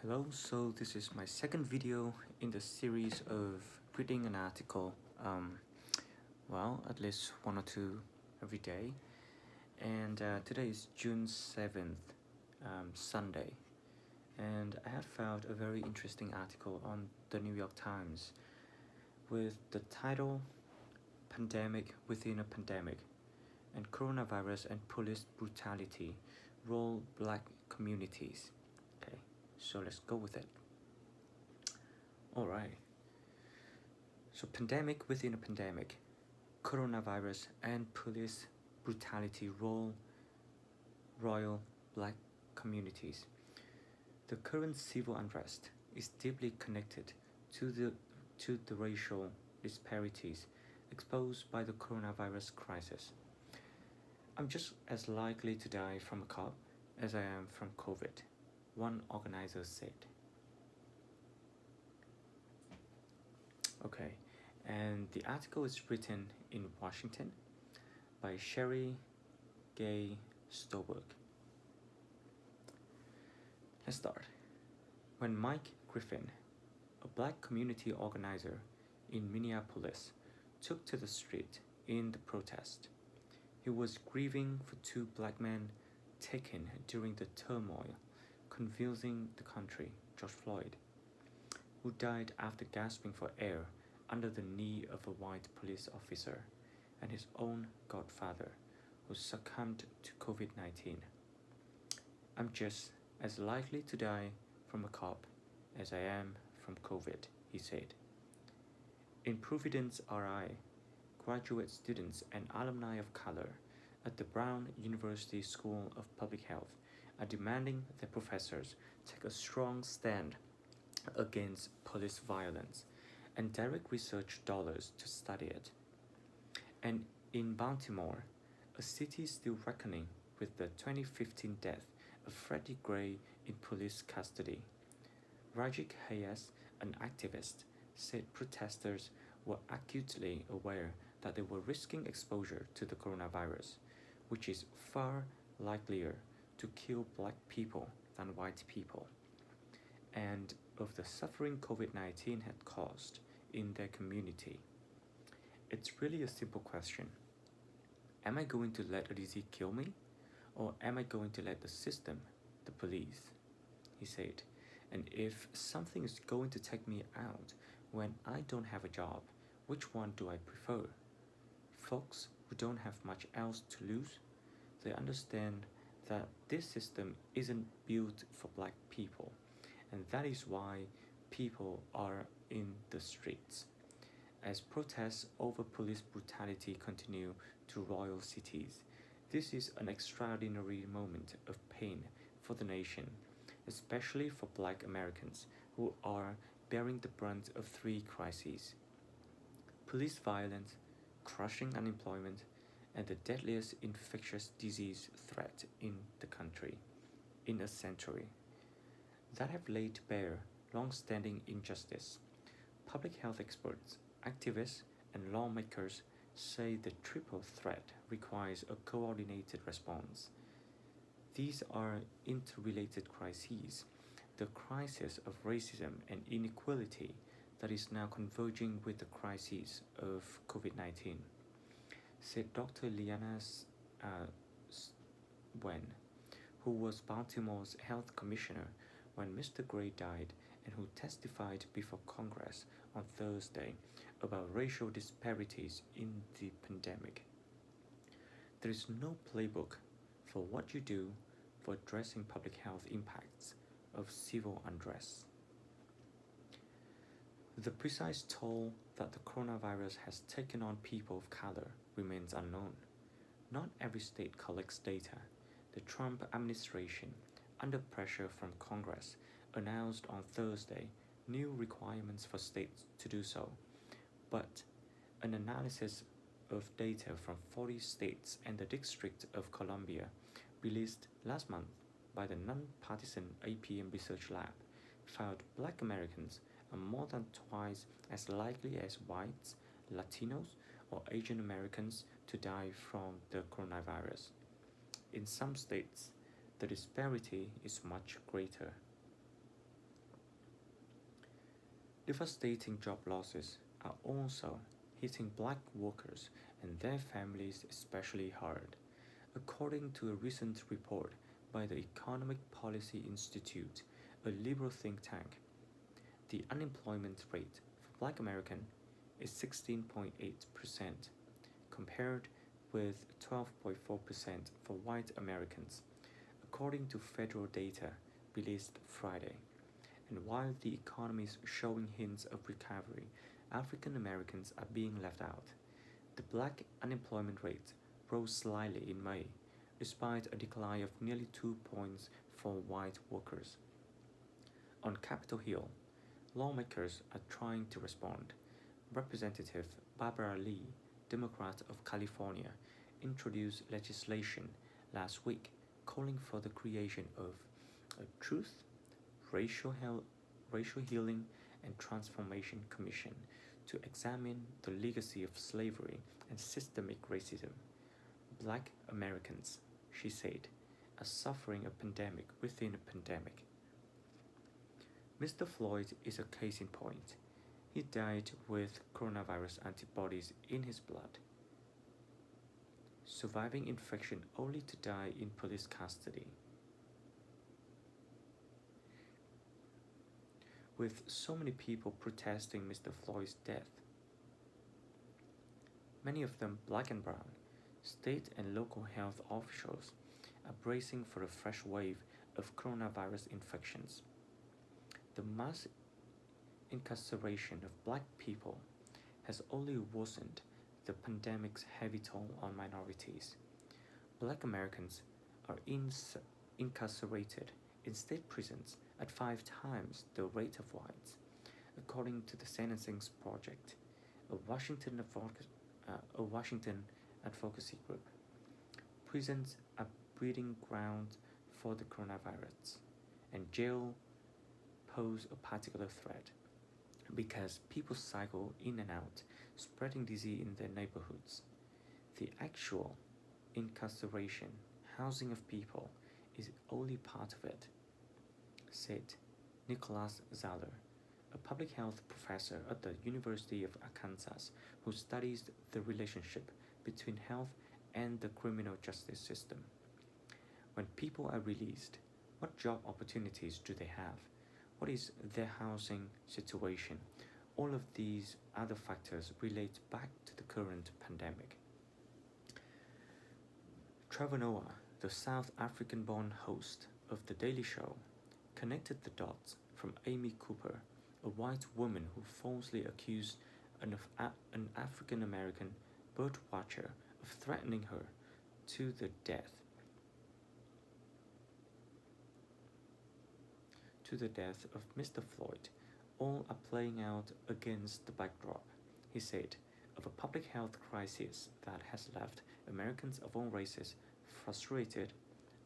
Hello, so this is my second video in the series of reading an article, at least one or two every day. And today is June 7th, Sunday, and I have found a very interesting article on the New York Times with the title Pandemic Within a Pandemic and Coronavirus and Police Brutality Roll Black Communities. Okay, so let's go with it. Alright, so pandemic within a pandemic, coronavirus and police brutality royal black communities. The current civil unrest is deeply connected to the racial disparities exposed by the coronavirus crisis. I'm just as likely to die from a cop as I am from COVID, one organizer said. Okay, and the article is written in Washington by Sherry Gay Stolberg. Let's start. When Mike Griffin, a black community organizer in Minneapolis, took to the street in the protest, he was grieving for two black men taken during the turmoil convulsing the country, George Floyd, who died after gasping for air under the knee of a white police officer, and his own godfather, who succumbed to COVID-19. I'm just as likely to die from a cop as I am from COVID, he said. In Providence, RI, graduate students and alumni of color at the Brown University School of Public Health are demanding that professors take a strong stand against police violence and direct research dollars to study it. And in Baltimore, a city still reckoning with the 2015 death of Freddie Gray in police custody, Rajik Hayes, an activist, said protesters were acutely aware that they were risking exposure to the coronavirus, which is far likelier to kill black people than white people, and of the suffering COVID-19 had caused in their community. It's really a simple question. Am I going to let a disease kill me? Or am I going to let the system, the police? He said. And if something is going to take me out when I don't have a job, which one do I prefer? Folks who don't have much else to lose, they understand that this system isn't built for black people, and that is why people are in the streets. As protests over police brutality continue to roil cities, this is an extraordinary moment of pain for the nation, especially for black Americans who are bearing the brunt of three crises: police violence, crushing unemployment, and the deadliest infectious disease threat in the country in a century, that have laid bare long-standing injustice. Public health experts, activists, and lawmakers say the triple threat requires a coordinated response. These are interrelated crises: the crisis of racism and inequality that is now converging with the crisis of COVID-19, said Dr. Liana Wen, who was Baltimore's health commissioner when Mr. Gray died and who testified before Congress on Thursday about racial disparities in the pandemic. There is no playbook for what you do for addressing public health impacts of civil unrest. The precise toll that the coronavirus has taken on people of color remains unknown. Not every state collects data. The Trump administration, under pressure from Congress, announced on Thursday new requirements for states to do so, but an analysis of data from 40 states and the District of Columbia, released last month by the nonpartisan APM Research Lab, found black Americans are more than twice as likely as whites, Latinos, or Asian Americans to die from the coronavirus. In some states, the disparity is much greater. Devastating job losses are also hitting black workers and their families especially hard. According to a recent report by the Economic Policy Institute, a liberal think tank, the unemployment rate for black Americans is 16.8%, compared with 12.4% for white Americans, according to federal data released Friday. And while the economy is showing hints of recovery, African Americans are being left out. The black unemployment rate rose slightly in May, despite a decline of nearly 2 points for white workers. On Capitol Hill, lawmakers are trying to respond. Representative Barbara Lee, Democrat of California, introduced legislation last week calling for the creation of a Truth, Racial Healing and Transformation Commission to examine the legacy of slavery and systemic racism. Black Americans, she said, are suffering a pandemic within a pandemic. Mr. Floyd is a case in point. He died with coronavirus antibodies in his blood, surviving infection only to die in police custody. With so many people protesting Mr. Floyd's death, many of them black and brown, state and local health officials are bracing for a fresh wave of coronavirus infections. The mass incarceration of black people has only worsened the pandemic's heavy toll on minorities. Black Americans are incarcerated in state prisons at 5 times the rate of whites, according to the Sentencing Project, a Washington advocacy group. Prisons are breeding ground for the coronavirus, and jail pose a particular threat because people cycle in and out, spreading disease in their neighborhoods. The actual incarceration, housing of people, is only part of it, said Nicholas Zeller, a public health professor at the University of Arkansas who studies the relationship between health and the criminal justice system. When people are released, what job opportunities do they have? What is their housing situation? All of these other factors relate back to the current pandemic. Trevor Noah, the South African-born host of The Daily Show, connected the dots from Amy Cooper, a white woman who falsely accused an African-American bird watcher of threatening her to the death. Of Mr. Floyd, all are playing out against the backdrop, he said, of a public health crisis that has left Americans of all races frustrated,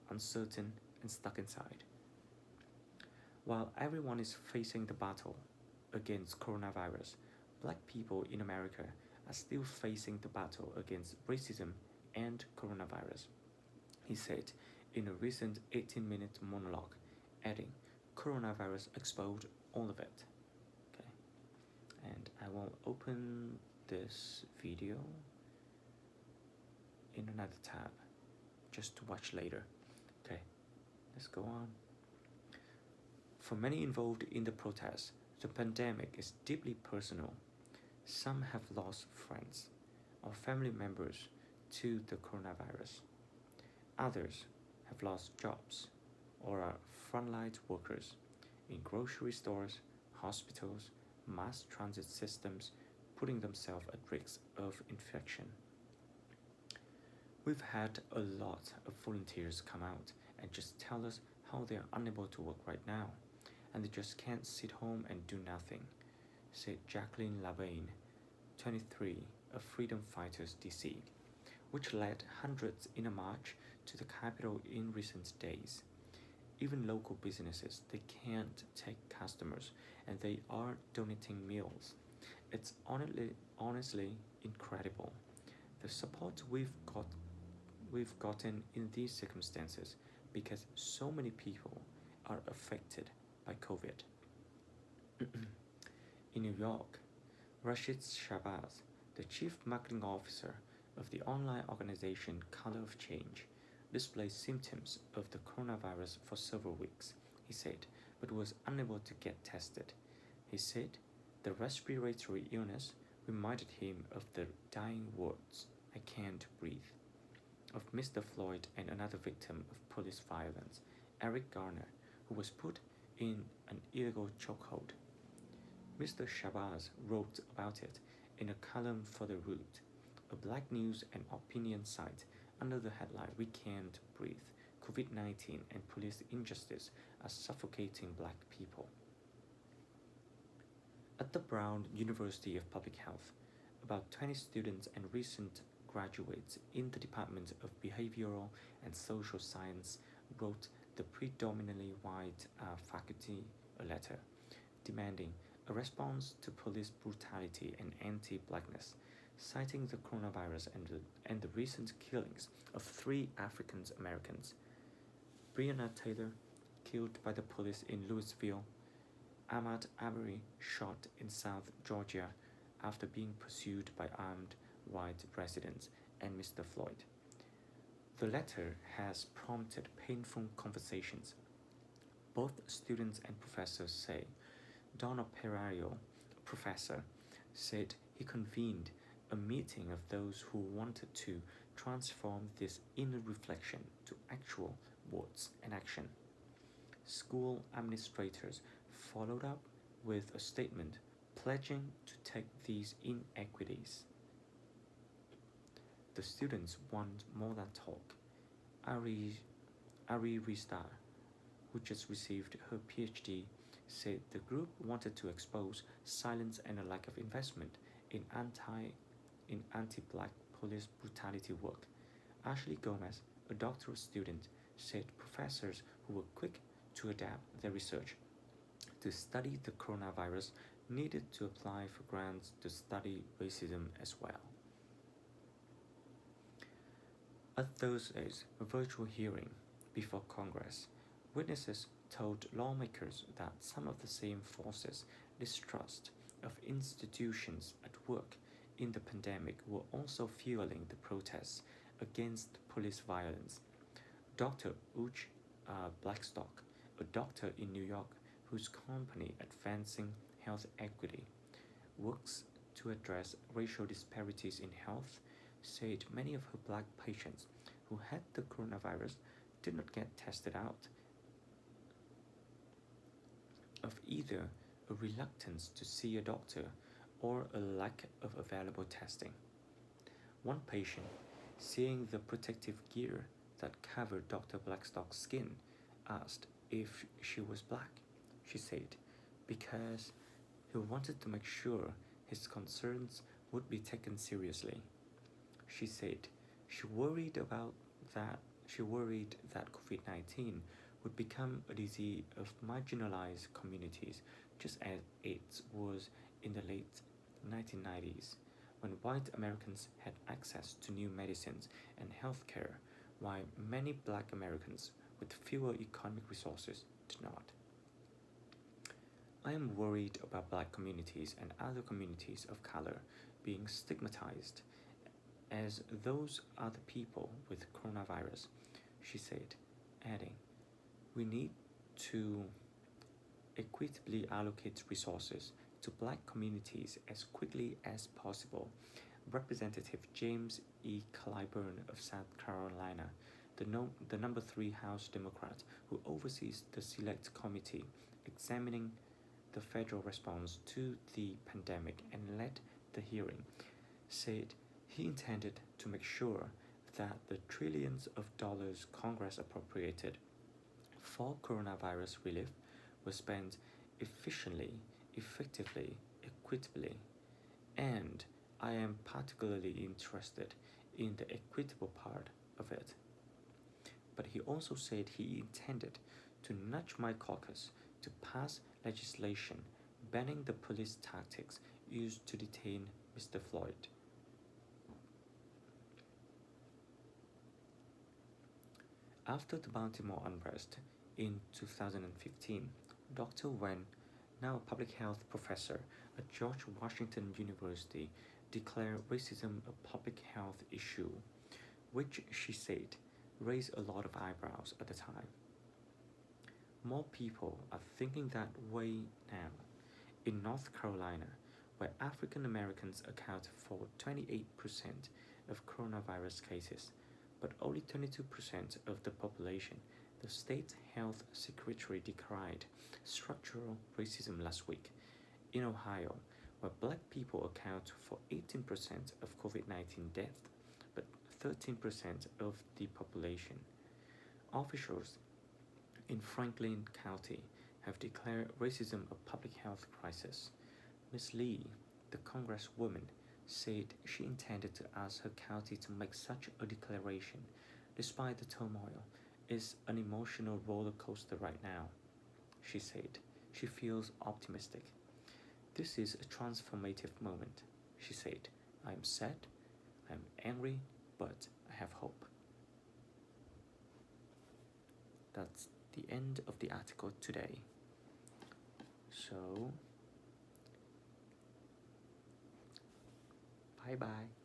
uncertain, and stuck inside. While everyone is facing the battle against coronavirus, black people in America are still facing the battle against racism and coronavirus, he said in a recent 18-minute monologue, adding, coronavirus exposed all of it. Okay, and I will open this video in another tab just to watch later. Okay, let's go on. For many involved in the protests, the pandemic is deeply personal. Some have lost friends or family members to the coronavirus. Others have lost jobs or are frontline workers in grocery stores, hospitals, mass transit systems, putting themselves at risk of infection. We've had a lot of volunteers come out and just tell us how they are unable to work right now, and they just can't sit home and do nothing, said Jacqueline Labaine, 23, of Freedom Fighters DC, which led hundreds in a march to the Capitol in recent days. Even local businesses, they can't take customers and they are donating meals. It's honestly incredible. The support we've gotten in these circumstances because so many people are affected by COVID. In New York, Rashid Shabazz, the chief marketing officer of the online organization Color of Change, displayed symptoms of the coronavirus for several weeks, he said, but was unable to get tested. He said the respiratory illness reminded him of the dying words, "I can't breathe," of Mr. Floyd and another victim of police violence, Eric Garner, who was put in an illegal chokehold. Mr. Shabazz wrote about it in a column for The Root, a black news and opinion site, under the headline "We Can't Breathe, COVID-19 and Police Injustice Are Suffocating Black People." At the Brown University of Public Health, about 20 students and recent graduates in the Department of Behavioral and Social Science wrote the predominantly white faculty a letter demanding a response to police brutality and anti-blackness, citing the coronavirus and the recent killings of 3 African Americans: Breonna Taylor, killed by the police in Louisville; Ahmaud Arbery, shot in South Georgia after being pursued by armed white residents; and Mr. Floyd. The letter has prompted painful conversations. Both students and professors say. Donald Pereiro, a professor, said he convened a meeting of those who wanted to transform this inner reflection to actual words and action. School administrators followed up with a statement pledging to take these inequities. The students want more than talk. Ari Ristar, who just received her PhD, said the group wanted to expose silence and a lack of investment in anti-black police brutality work. Ashley Gomez, a doctoral student, said professors who were quick to adapt their research to study the coronavirus needed to apply for grants to study racism as well. At Thursday's virtual hearing before Congress, witnesses told lawmakers that some of the same forces' distrust of institutions at work in the pandemic were also fueling the protests against police violence. Dr. Uch Blackstock, a doctor in New York whose company Advancing Health Equity works to address racial disparities in health, said many of her black patients who had the coronavirus did not get tested out of either a reluctance to see a doctor or a lack of available testing. One patient, seeing the protective gear that covered Dr. Blackstock's skin, asked if she was black. She said, because he wanted to make sure his concerns would be taken seriously. She said she worried that COVID-19 would become a disease of marginalized communities, just as AIDS was in the late 1990s, when white Americans had access to new medicines and health care, while many black Americans with fewer economic resources did not. I am worried about black communities and other communities of color being stigmatized as those are the people with coronavirus, she said, adding, we need to equitably allocate resources to black communities as quickly as possible. Representative James E. Clyburn of South Carolina, the number 3 House Democrat who oversees the Select Committee examining the federal response to the pandemic and led the hearing, said he intended to make sure that the trillions of dollars Congress appropriated for coronavirus relief were spent efficiently, effectively, equitably, and I am particularly interested in the equitable part of it. But he also said he intended to nudge my caucus to pass legislation banning the police tactics used to detain Mr. Floyd. After the Baltimore unrest in 2015, Dr. Wen now a public health professor at George Washington University, declared racism a public health issue, which she said raised a lot of eyebrows at the time. More people are thinking that way now. In North Carolina, where African Americans account for 28% of coronavirus cases, but only 22% of the population, the state health secretary decried structural racism last week. In Ohio, where black people account for 18% of COVID 19 deaths, but 13% of the population, officials in Franklin County have declared racism a public health crisis. Ms. Lee, the congresswoman, said she intended to ask her county to make such a declaration. Despite the turmoil, it's an emotional roller coaster right now, she said. She feels optimistic. This is a transformative moment, she said. I am sad, I am angry, but I have hope. That's the end of the article today. So, bye bye.